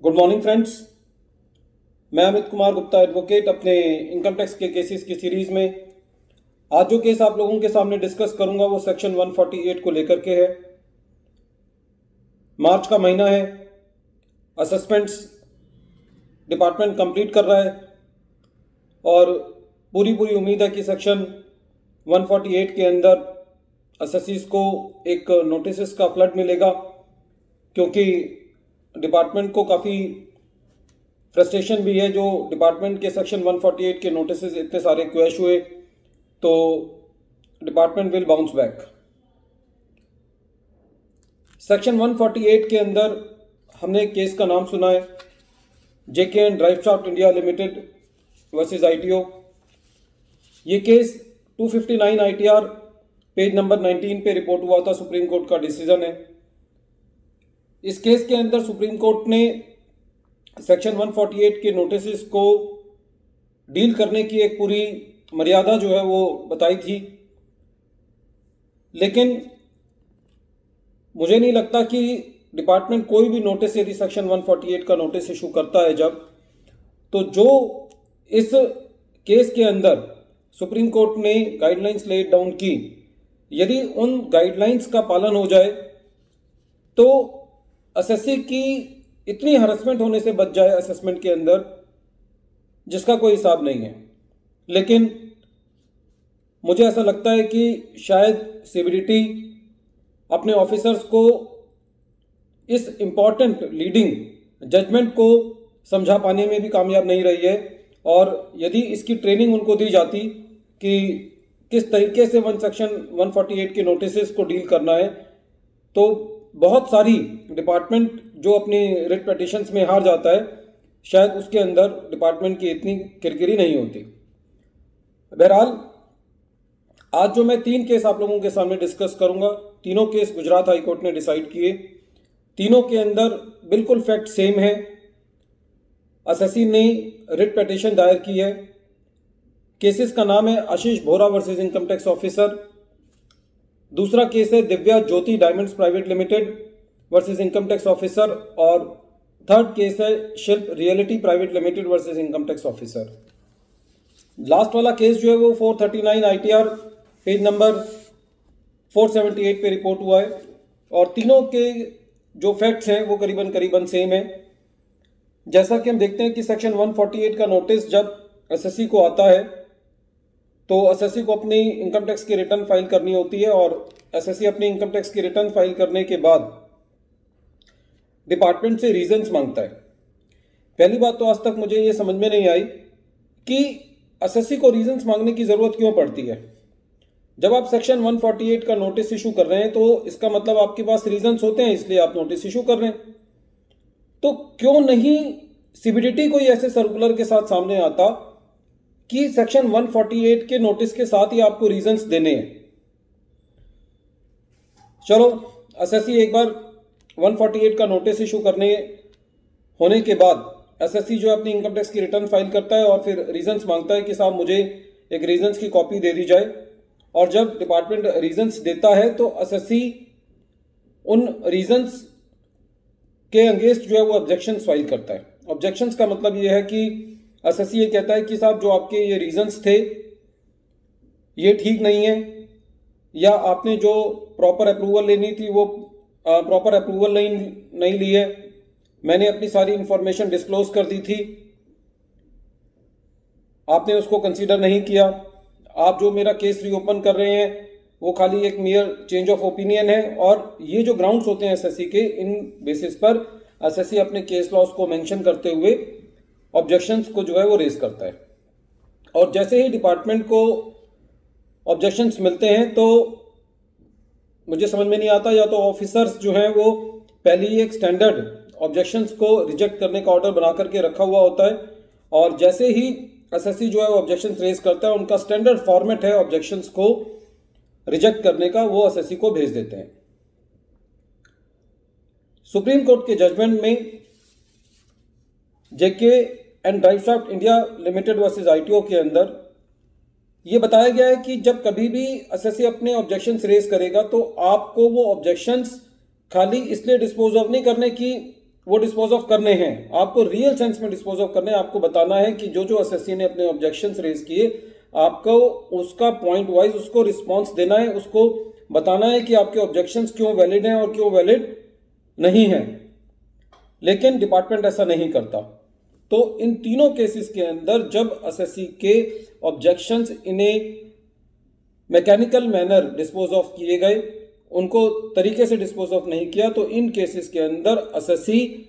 Good morning friends. मैं Amit Kumar Gupta advocate अपने income tax के केसेस की सीरीज में आज जो केस आप लोगों के सामने डिस्कस करूंगा वो सेक्शन 148 को लेकर के है। मार्च का महीना है, असेसमेंट्स डिपार्टमेंट कंप्लीट कर रहा है और पूरी उम्मीद है कि सेक्शन 148 के अंदर असेसीज को एक नोटिस का फ्लड मिलेगा, क्योंकि डिपार्टमेंट को काफ़ी फ्रस्ट्रेशन भी है। जो डिपार्टमेंट के सेक्शन 148 के नोटिस इतने सारे क्वैश हुए तो department will bounce back. Section 148 के अंदर हमने एक केस का नाम सुना है, JK and driveshaft India limited versus ITO. ये केस 259 आईटीआर पेज नंबर 19 पे रिपोर्ट हुआ था, सुप्रीम कोर्ट का डिसीजन है। इस केस के अंदर सुप्रीम कोर्ट ने सेक्शन 148 के नोटिस को डील करने की एक पूरी मर्यादा जो है वो बताई थी, लेकिन मुझे नहीं लगता कि डिपार्टमेंट कोई भी नोटिस यदि सेक्शन 148 का नोटिस इशू करता है जब, तो जो इस केस के अंदर सुप्रीम कोर्ट ने गाइडलाइंस लेड डाउन की, यदि उन गाइडलाइंस का पालन हो जाए तो असेसी की इतनी हरासमेंट होने से बच जाए असेसमेंट के अंदर जिसका कोई हिसाब नहीं है। लेकिन मुझे ऐसा लगता है कि शायद सीबीडीटी अपने ऑफिसर्स को इस इम्पॉर्टेंट लीडिंग जजमेंट को समझा पाने में भी कामयाब नहीं रही है, और यदि इसकी ट्रेनिंग उनको दी जाती कि किस तरीके से सेक्शन 148 के नोटिस को डील करना है, तो बहुत सारी डिपार्टमेंट जो अपनी रिट पिटीशंस में हार जाता है, शायद उसके अंदर डिपार्टमेंट की इतनी किरकिरी नहीं होती। बहरहाल आज जो मैं 3 केस आप लोगों के सामने डिस्कस करूंगा, तीनों केस गुजरात हाई कोर्ट ने डिसाइड किए। तीनों के अंदर बिल्कुल फैक्ट सेम है। असेसी ने रिट पिटीशन दायर की है। केसेस का नाम है Ashish Bora versus income tax officer. दूसरा केस है Divya Jyoti diamonds private limited versus income tax officer, और थर्ड केस है Shilp reality private limited versus income tax officer. Last वाला केस जो है वो 439 आईटीआर पेज नंबर 478 पे रिपोर्ट हुआ है, और तीनों के जो फैक्ट्स हैं वो करीबन सेम है। जैसा कि हम देखते हैं कि सेक्शन 148 का नोटिस जब एसएससी को आता है तो एसएससी को अपनी इनकम टैक्स की रिटर्न फाइल करनी होती है, और एसएससी अपनी इनकम टैक्स की रिटर्न फाइल करने के बाद डिपार्टमेंट से रीजंस मांगता है। पहली बात तो आज तक मुझे ये समझ में नहीं आई कि एसएससी को रीजंस मांगने की जरूरत क्यों पड़ती है। जब आप सेक्शन 148 का नोटिस इशू कर रहे हैं तो इसका मतलब आपके पास रीजंस होते हैं, इसलिए आप नोटिस इशू कर रहे हैं। तो क्यों नहीं सीबीडीटी कोई ऐसे सर्कुलर के साथ सामने आता कि सेक्शन 148 के नोटिस के साथ ही आपको रीजंस देने हैं। चलो, एसएससी एक बार 148 का नोटिस इशू होने के बाद एसएससी जो अपनी इनकम टैक्स की रिटर्न फाइल करता है और फिर रीजंस मांगता है कि साहब मुझे एक रीजंस की कॉपी दे दी जाए, और जब डिपार्टमेंट रीजंस देता है तो एसएससी उन रीजंस के अगेंस्ट जो है वो ऑब्जेक्शंस फाइल करता है। ऑब्जेक्शंस का मतलब ये है कि एसएससी ये कहता है कि साहब जो आपके ये रीजंस थे ये ठीक नहीं है, या आपने जो प्रॉपर अप्रूवल लेनी थी वो प्रॉपर अप्रूवल नहीं ली है, मैंने अपनी सारी इंफॉर्मेशन डिस्क्लोज कर दी थी, आपने उसको कंसीडर नहीं किया, आप जो मेरा केस रीओपन कर रहे हैं वो खाली एक मेयर चेंज ऑफ ओपिनियन है, और ये जो ग्राउंड्स होते हैं एसएससी के, इन बेसिस पर एसएससी अपने केस लॉस को मेंशन करते हुए ऑब्जेक्शंस को जो है वो रेज करता है। और जैसे ही डिपार्टमेंट को ऑब्जेक्शंस मिलते हैं तो मुझे समझ में नहीं आता, या तो ऑफिसर्स जो हैं वो पहले ही एक स्टैंडर्ड ऑब्जेक्शंस को रिजेक्ट करने का ऑर्डर बना करके रखा हुआ होता है, और जैसे ही एसएससी जो है वो ऑब्जेक्शंस रेज करता है, उनका स्टैंडर्ड फॉर्मेट है ऑब्जेक्शंस को रिजेक्ट करने का, वो एसएससी को भेज देते हैं। सुप्रीम कोर्ट के जजमेंट में JK and driveshaft India limited versus ITO के अंदर ये बताया गया है कि जब कभी भी एसएससी अपने ऑब्जेक्शंस रेज करेगा तो आपको वो ऑब्जेक्शंस खाली इसलिए डिस्पोज ऑफ नहीं करने की वो डिस्पोज ऑफ करने हैं, आपको रियल सेंस में डिस्पोज ऑफ करने हैं। आपको बताना है कि जो जो एसएससी ने अपने ऑब्जेक्शंस रेज किए, आपको उसका पॉइंट वाइज उसको रिस्पॉन्स देना है, उसको बताना है कि आपके ऑब्जेक्शंस क्यों वैलिड हैं और क्यों वैलिड नहीं हैं। लेकिन डिपार्टमेंट ऐसा नहीं करता। तो इन तीनों केसेस के अंदर जब एसएससी के objections in A mechanical manner dispose of किए गए, उनको तरीके से डिस्पोज ऑफ नहीं किया, तो इन केसेस के अंदर एसएससी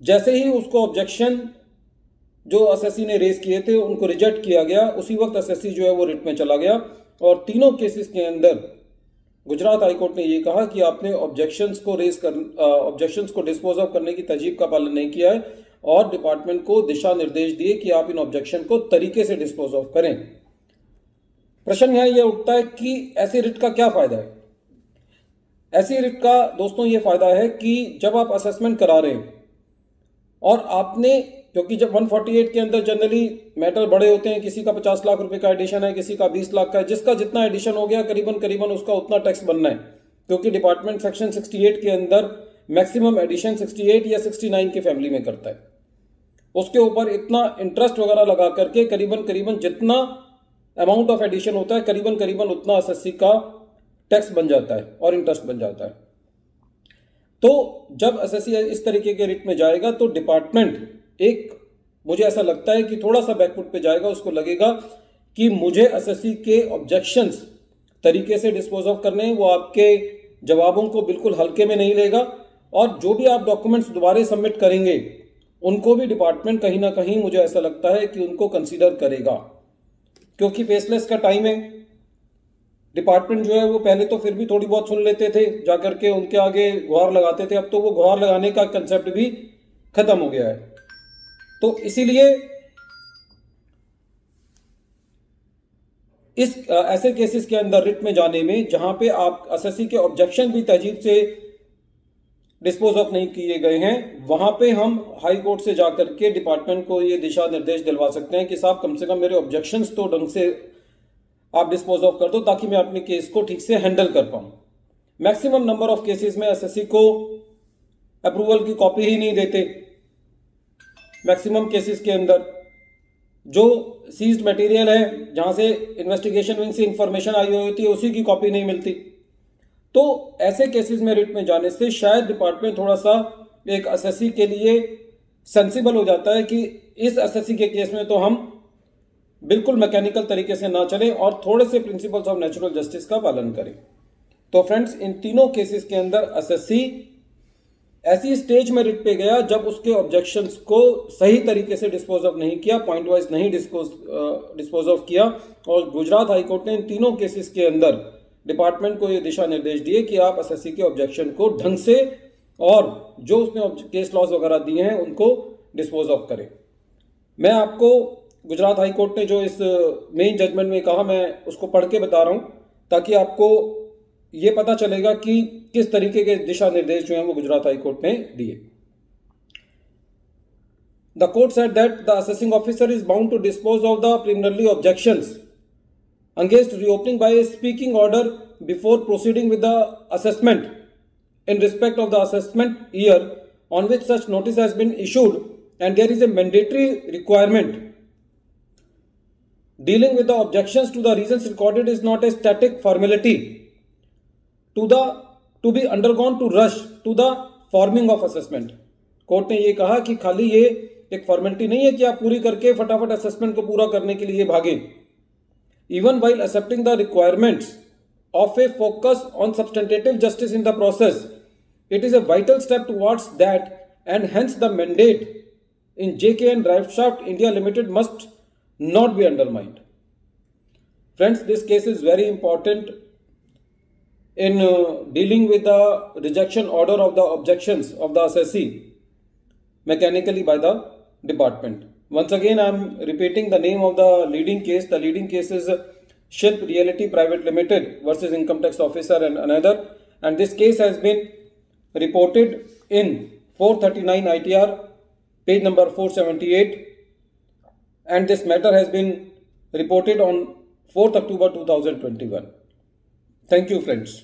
जैसे ही उसको ऑब्जेक्शन जो एसएससी ने रेज किए थे उनको रिजेक्ट किया गया, उसी वक्त एसएससी जो है वो रिट में चला गया। और तीनों केसेस के अंदर गुजरात हाईकोर्ट ने ये कहा कि आपने ऑब्जेक्शंस को डिस्पोज ऑफ करने की तहजीब का पालन नहीं किया है और डिपार्टमेंट को दिशा निर्देश दिए कि आप इन ऑब्जेक्शन को तरीके से डिस्पोज ऑफ करें। प्रश्न यहां यह उठता है कि ऐसी रिट का क्या फायदा है। ऐसी रिट का दोस्तों ये फायदा है कि जब आप असेसमेंट करा रहे हैं और आपने, क्योंकि जब 148 के अंदर जनरली मैटर बड़े होते हैं, किसी का 50 लाख रुपए का एडिशन है, किसी का 20 लाख का है, जिसका जितना एडिशन हो गया करीबन उसका उतना टैक्स बनना है, क्योंकि डिपार्टमेंट सेक्शन 68 के अंदर मैक्सिमम एडिशन 68 या 69 के फैमिली में करता है। उसके ऊपर इतना इंटरेस्ट वगैरह लगा करके करीबन जितना अमाउंट ऑफ एडिशन होता है करीबन उतना एसएससी का टैक्स बन जाता है और इंटरेस्ट बन जाता है। तो जब एसएससी इस तरीके के रिट में जाएगा तो डिपार्टमेंट मुझे ऐसा लगता है कि थोड़ा सा बैकफुट पे जाएगा। उसको लगेगा कि मुझे एसएससी के ऑब्जेक्शंस तरीके से डिस्पोज ऑफ करने हैं, वो आपके जवाबों को बिल्कुल हल्के में नहीं लेगा और जो भी आप डॉक्यूमेंट्स दोबारा सबमिट करेंगे उनको भी डिपार्टमेंट कहीं ना कहीं मुझे ऐसा लगता है कि उनको कंसीडर करेगा, क्योंकि फेसलेस का टाइम है। डिपार्टमेंट जो है वो पहले तो फिर भी थोड़ी बहुत सुन लेते थे, जाकर के उनके आगे गुहार लगाते थे, अब तो वो गुहार लगाने का कंसेप्ट भी खत्म हो गया है। तो इसीलिए ऐसे केसेस के अंदर रिट में जाने में जहां पे आप एसएससी के ऑब्जेक्शन भी तहजीब से डिस्पोज ऑफ नहीं किए गए हैं, वहां पे हम हाई कोर्ट से जाकर के डिपार्टमेंट को ये दिशा निर्देश दिलवा सकते हैं कि साहब कम से कम मेरे ऑब्जेक्शंस तो ढंग से आप डिस्पोज ऑफ कर दो ताकि मैं अपने केस को ठीक से हैंडल कर पाऊं। मैक्सिमम नंबर ऑफ केसेस में एसएससी को अप्रूवल की कॉपी ही नहीं देते। मैक्सिमम केसेस के अंदर जो सीज्ड मटेरियल है, जहां से इन्वेस्टिगेशन विंग से इंफॉर्मेशन आई हुई होती है, उसी की कॉपी नहीं मिलती। तो ऐसे केसेस में रिट में जाने से शायद डिपार्टमेंट थोड़ा सा एक एसएससी के लिए सेंसिबल हो जाता है कि इस एसएससी के केस में तो हम बिल्कुल मैकेनिकल तरीके से ना चलें और थोड़े से प्रिंसिपल्स ऑफ नेचुरल जस्टिस का पालन करें। तो फ्रेंड्स, इन तीनों केसेस के अंदर एसएससी ऐसी स्टेज में रिट पे गया जब उसके ऑब्जेक्शंस को सही तरीके से डिस्पोज ऑफ नहीं किया, पॉइंट वाइज नहीं डिस्पोज ऑफ किया। और गुजरात हाईकोर्ट ने इन तीनों केसेस के अंदर डिपार्टमेंट को ये दिशा निर्देश दिए कि आप एसएससी के ऑब्जेक्शन को ढंग से और जो उसने केस लॉज वगैरह दिए हैं उनको डिस्पोज ऑफ करें। मैं आपको गुजरात हाईकोर्ट ने जो इस मेन जजमेंट में कहा, मैं उसको पढ़ के बता रहा हूं ताकि आपको ये पता चलेगा कि किस तरीके के दिशा निर्देश जो हैं वो गुजरात हाईकोर्ट ने दिए। The court said that the assessing officer is bound to dispose of the preliminary objections against reopening by a speaking order before proceeding with the assessment in respect of the assessment year on which such notice has been issued, and there is a mandatory requirement. Dealing with the objections to the reasons recorded is not a static formality to be undergone to rush to the forming of assessment. Court ने ये कहा कि खाली ये एक formality नहीं है कि आप पूरी करके फटाफट असेसमेंट को पूरा करने के लिए भागें। Even while accepting the requirements of a focus on substantive justice in the process, it is a vital step towards that, and hence the mandate in JKN Driveshaft India Limited must not be undermined. Friends, this case is very important in dealing with the rejection order of the objections of the assessee mechanically by the department. Once again, I am repeating the name of the leading case. The leading case is Shilp Realty Private Limited versus Income Tax Officer and another. And this case has been reported in 439 ITR, page number 478. And this matter has been reported on 4th October 2021. Thank you, friends.